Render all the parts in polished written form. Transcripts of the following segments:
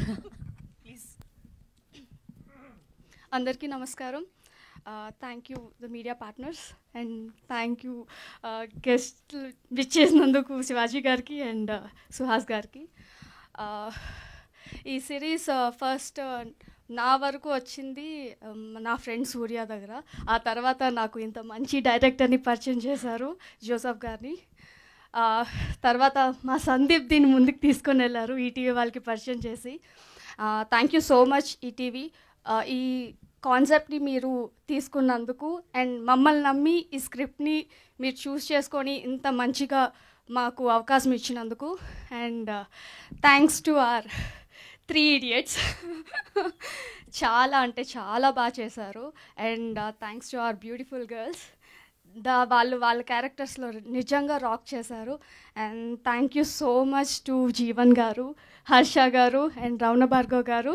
Please. అందరికీ నమస్కారం. Thank you the media partners and thank you guest విచ్చేసినందుకు శివాజీ గారికి అండ్ సుహాస్ గారికి. ఈ సిరీస్ ఫస్ట్ నా వరకు వచ్చింది నా ఫ్రెండ్ సూర్య దగ్గర. ఆ తర్వాత నాకు ఇంత మంచి డైరెక్టర్ని పరిచయం చేశారు, జోసఫ్ గారిని. తర్వాత మా సందీప్ దీన్ని ముందుకు తీసుకొని వెళ్ళారు ఈటీవీ వాళ్ళకి పరిచయం చేసి. Thank you so much ETV. ఈ కాన్సెప్ట్ని మీరు తీసుకున్నందుకు అండ్ మమ్మల్ని నమ్మి ఈ స్క్రిప్ట్ని మీరు చూస్ చేసుకొని ఇంత మంచిగా మాకు అవకాశం ఇచ్చినందుకు. And thanks to hour 3 idiots. చాలా అంటే చాలా బాగా చేశారు. And thanks to our beautiful girls. వాళ్ళ క్యారెక్టర్స్లో నిజంగా రాక్ చేశారు. And thank you so much to Jeevan గారు, హర్ష గారు అండ్ రవణ భార్గవ్ గారు.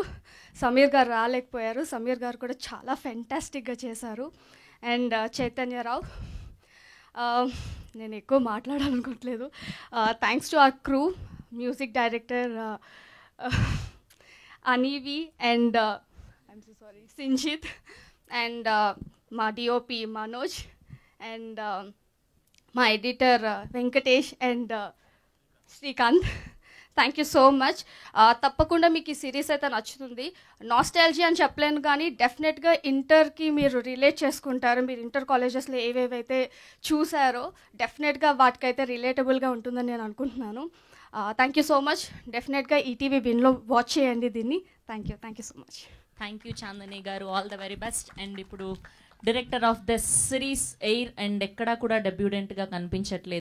సమీర్ గారు రాలేకపోయారు, సమీర్ గారు కూడా చాలా ఫెంటాస్టిక్గా చేశారు. అండ్ చైతన్యరావు, నేను ఎక్కువ మాట్లాడాలనుకోవట్లేదు. Thanks to our crew, music director Anivee and I'm so sorry Sinjith and మా డిఓపి మనోజ్ అండ్ మా editor Venkatesh and Srikanth. Thank you so much. తప్పకుండా మీకు ఈ సిరీస్ అయితే నచ్చుతుంది. నాస్టాలజీ అని చెప్పలేను కానీ డెఫినెట్గా ఇంటర్కి మీరు రిలేట్ చేసుకుంటారు. మీరు ఇంటర్ కాలేజెస్లో ఏవేవైతే చూసారో డెఫినెట్గా వాటికైతే రిలేటబుల్గా ఉంటుందని నేను అనుకుంటున్నాను. Thank you so much. డెఫినెట్గా ఈటీవీ విన్లో వాచ్ చేయండి దీన్ని. Thank you so much. Thank you Chandini garu, all the very best. And ఇప్పుడు డైరెక్టర్ ఆఫ్ ద సిరీస్ ఎయిర్ అండ్ ఎక్కడా కూడా డెబ్యూడెంట్గా కనిపించట్లేదు.